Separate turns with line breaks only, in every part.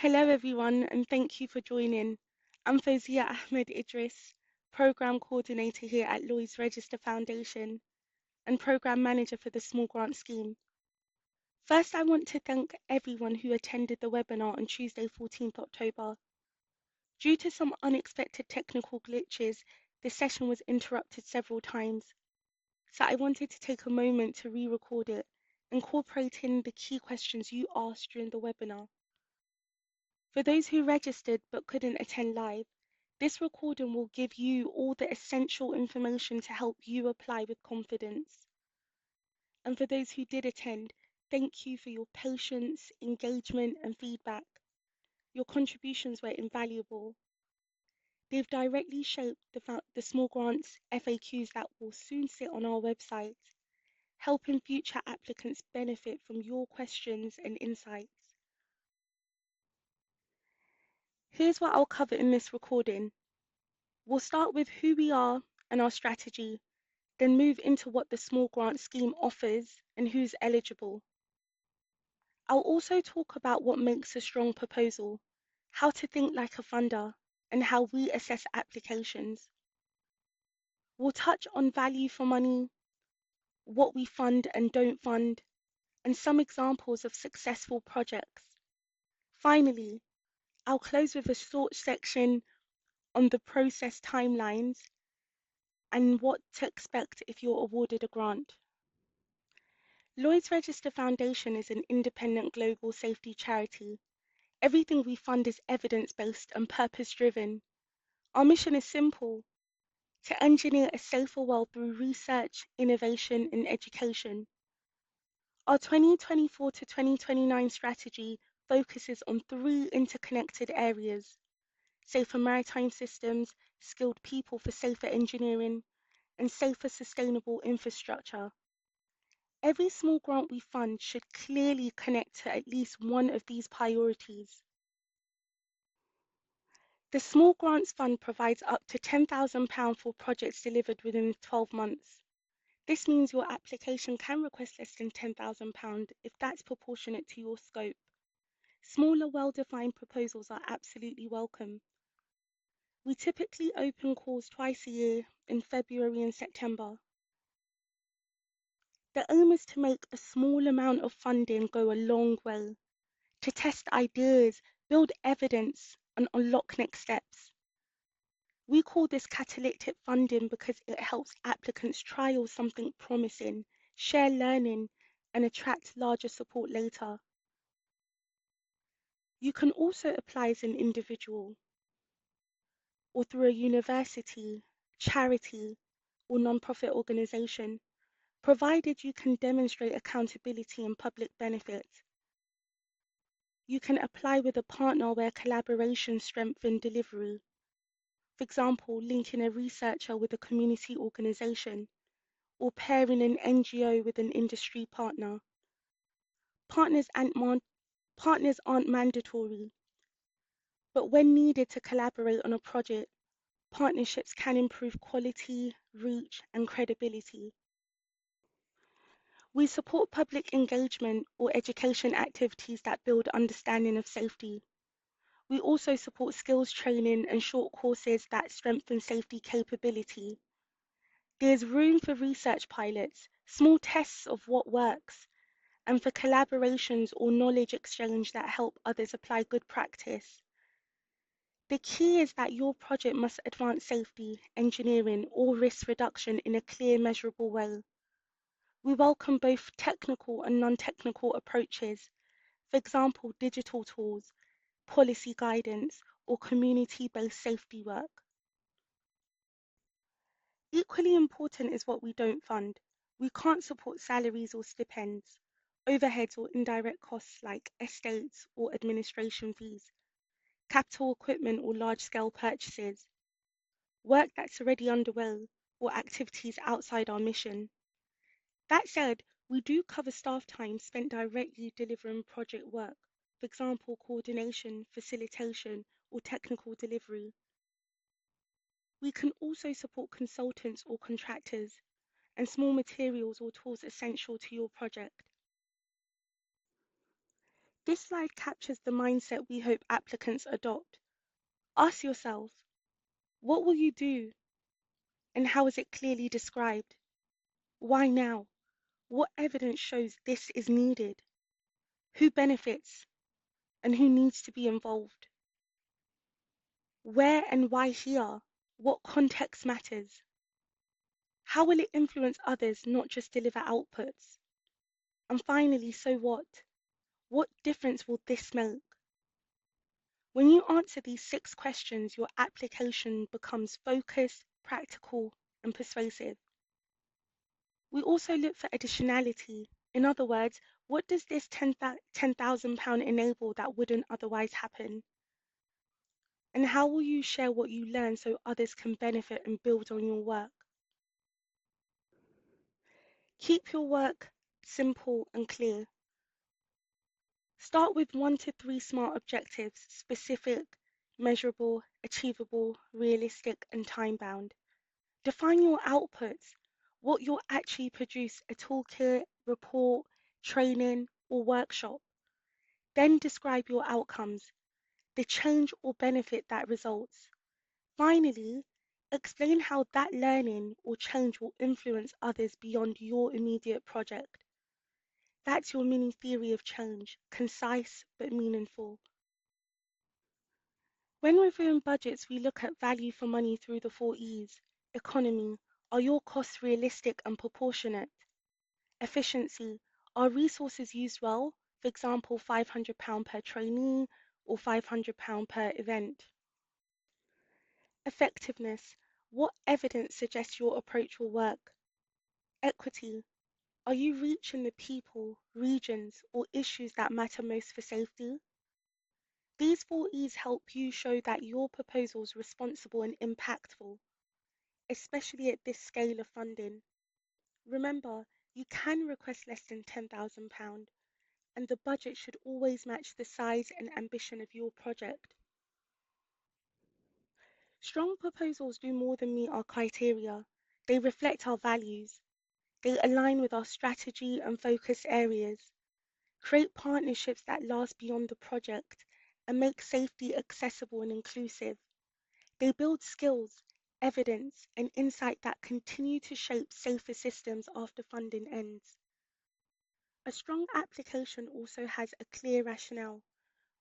Hello, everyone, and thank you for joining. I'm Fozia Ahmed Idris, Programme Coordinator here at Lloyds Register Foundation and Programme Manager for the Small Grant Scheme. First, I want to thank everyone who attended the webinar on Tuesday, 14th October. Due to some unexpected technical glitches, the session was interrupted several times, so I wanted to take a moment to re-record it, incorporating the key questions you asked during the webinar. For those who registered but couldn't attend live, this recording will give you all the essential information to help you apply with confidence. And for those who did attend, thank you for your patience, engagement, and feedback. Your contributions were invaluable. They've directly shaped the small grants FAQs that will soon sit on our website, helping future applicants benefit from your questions and insights. Here's what I'll cover in this recording. We'll start with who we are and our strategy, then move into what the small grant scheme offers and who's eligible. I'll also talk about what makes a strong proposal, how to think like a funder, and how we assess applications. We'll touch on value for money, what we fund and don't fund, and some examples of successful projects. Finally, I'll close with a short section on the process timelines and what to expect if you're awarded a grant. Lloyds Register Foundation is an independent global safety charity. Everything we fund is evidence-based and purpose-driven. Our mission is simple: to engineer a safer world through research, innovation, and education. Our 2024 to 2029 strategy focuses on three interconnected areas: safer maritime systems, skilled people for safer engineering, and safer sustainable infrastructure. Every small grant we fund should clearly connect to at least one of these priorities. The Small Grants Fund provides up to £10,000 for projects delivered within 12 months. This means your application can request less than £10,000 if that's proportionate to your scope. Smaller, well-defined proposals are absolutely welcome. We typically open calls twice a year in February and September. The aim is to make a small amount of funding go a long way, to test ideas, build evidence, and unlock next steps. We call this catalytic funding because it helps applicants trial something promising, share learning, and attract larger support later. You can also apply as an individual or through a university, charity, or non-profit organization, provided you can demonstrate accountability and public benefit. You can apply with a partner where collaboration strengthens delivery. For example, linking a researcher with a community organization or pairing an NGO with an industry partner. Partners aren't mandatory, but when needed to collaborate on a project, partnerships can improve quality, reach, and credibility. We support public engagement or education activities that build understanding of safety. We also support skills training and short courses that strengthen safety capability. There's room for research pilots, small tests of what works, and for collaborations or knowledge exchange that help others apply good practice. The key is that your project must advance safety, engineering, or risk reduction in a clear, measurable way. We welcome both technical and non-technical approaches, for example, digital tools, policy guidance, or community-based safety work. Equally important is what we don't fund. We can't support salaries or stipends, overheads or indirect costs like estates or administration fees, capital equipment or large-scale purchases, work that's already underway, or activities outside our mission. That said, we do cover staff time spent directly delivering project work, for example, coordination, facilitation, or technical delivery. We can also support consultants or contractors and small materials or tools essential to your project. This slide captures the mindset we hope applicants adopt. Ask yourself, what will you do and how is it clearly described? Why now? What evidence shows this is needed? Who benefits and who needs to be involved? Where and why here? What context matters? How will it influence others, not just deliver outputs? And finally, so what? What difference will this make? When you answer these 6 questions, your application becomes focused, practical, and persuasive. We also look for additionality. In other words, what does this £10,000 enable that wouldn't otherwise happen? And how will you share what you learn so others can benefit and build on your work? Keep your work simple and clear. Start with 1 to 3 SMART objectives: specific, measurable, achievable, realistic, and time bound. Define your outputs, what you'll actually produce: a toolkit, report, training, or workshop. Then describe your outcomes, the change or benefit that results. Finally, explain how that learning or change will influence others beyond your immediate project. That's your mini theory of change, concise but meaningful. When reviewing budgets, we look at value for money through the 4 E's. Economy: are your costs realistic and proportionate? Efficiency: are resources used well? For example, £500 per trainee or £500 per event. Effectiveness: what evidence suggests your approach will work? Equity: are you reaching the people, regions, or issues that matter most for safety? These 4 E's help you show that your proposal is responsible and impactful, especially at this scale of funding. Remember, you can request less than £10,000, and the budget should always match the size and ambition of your project. Strong proposals do more than meet our criteria. They reflect our values. They align with our strategy and focus areas. Create partnerships that last beyond the project and make safety accessible and inclusive. They build skills, evidence, and insight that continue to shape safer systems after funding ends. A strong application also has a clear rationale.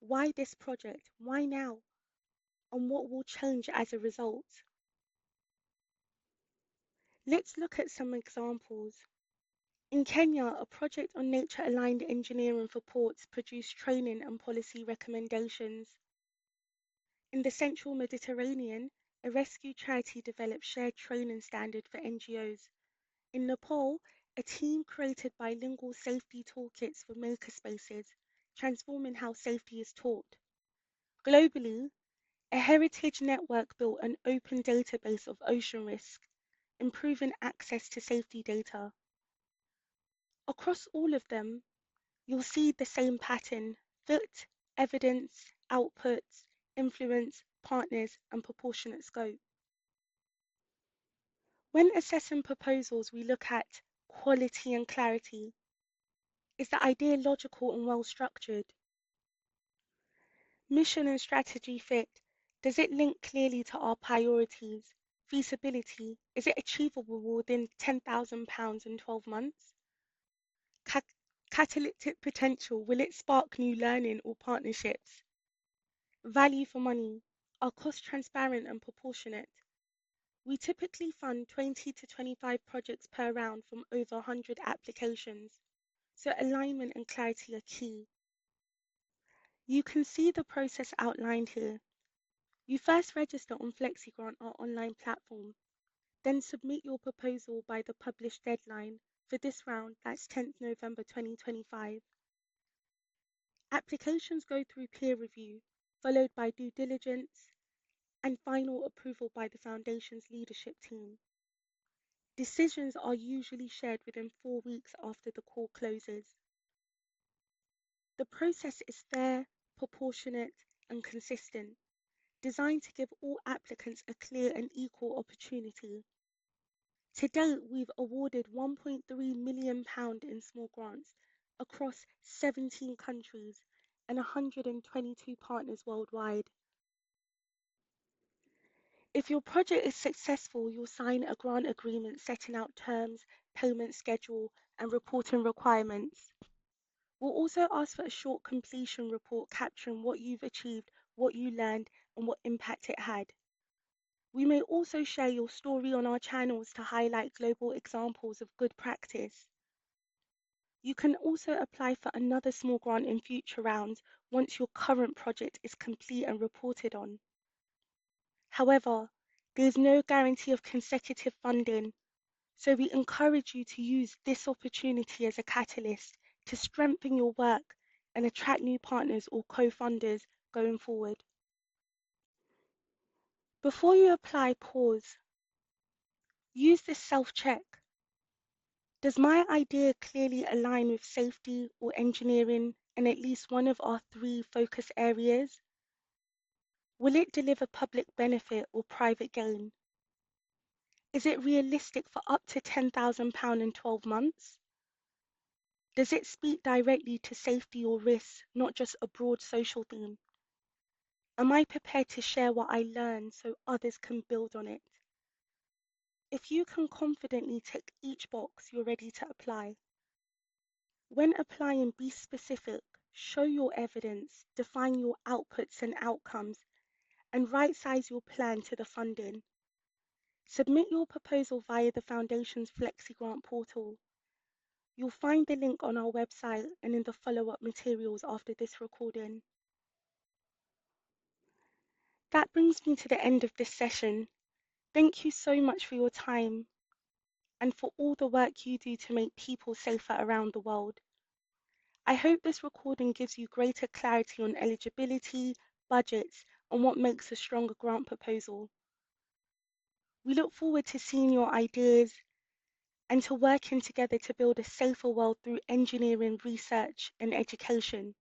Why this project? Why now? And what will change as a result? Let's look at some examples. In Kenya, a project on nature-aligned engineering for ports produced training and policy recommendations. In the Central Mediterranean, a rescue charity developed shared training standard for NGOs. In Nepal, a team created bilingual safety toolkits for makerspaces, transforming how safety is taught. Globally, a heritage network built an open database of ocean risk, improving access to safety data. Across all of them, you'll see the same pattern: fit, evidence, outputs, influence, partners, and proportionate scope. When assessing proposals, we look at quality and clarity. Is the idea logical and well structured? Mission and strategy fit. Does it link clearly to our priorities? Feasibility. Is it achievable within £10,000 in 12 months? Cat- Catalytic potential. Will it spark new learning or partnerships? Value for money. Are costs transparent and proportionate? We typically fund 20 to 25 projects per round from over 100 applications, so alignment and clarity are key. You can see the process outlined here. You first register on FlexiGrant, our online platform, then submit your proposal by the published deadline. For this round, that's 10th November 2025. Applications go through peer review, followed by due diligence and final approval by the Foundation's leadership team. Decisions are usually shared within 4 weeks after the call closes. The process is fair, proportionate, and consistent, designed to give all applicants a clear and equal opportunity. To date, we've awarded £1.3 million in small grants across 17 countries and 122 partners worldwide. If your project is successful, you'll sign a grant agreement setting out terms, payment schedule, and reporting requirements. We'll also ask for a short completion report capturing what you've achieved, what you learned, and what impact it had. We may also share your story on our channels to highlight global examples of good practice. You can also apply for another small grant in future rounds once your current project is complete and reported on. However, there is no guarantee of consecutive funding, so we encourage you to use this opportunity as a catalyst to strengthen your work and attract new partners or co-funders going forward. Before you apply, pause. Use this self-check. Does my idea clearly align with safety or engineering in at least one of our 3 focus areas? Will it deliver public benefit or private gain? Is it realistic for up to £10,000 in 12 months? Does it speak directly to safety or risk, not just a broad social theme? Am I prepared to share what I learned so others can build on it? If you can confidently tick each box, you're ready to apply. When applying, be specific, show your evidence, define your outputs and outcomes, and right-size your plan to the funding. Submit your proposal via the Foundation's FlexiGrant portal. You'll find the link on our website and in the follow-up materials after this recording. That brings me to the end of this session. Thank you so much for your time and for all the work you do to make people safer around the world. I hope this recording gives you greater clarity on eligibility, budgets, and what makes a stronger grant proposal. We look forward to seeing your ideas and to working together to build a safer world through engineering, research, and education.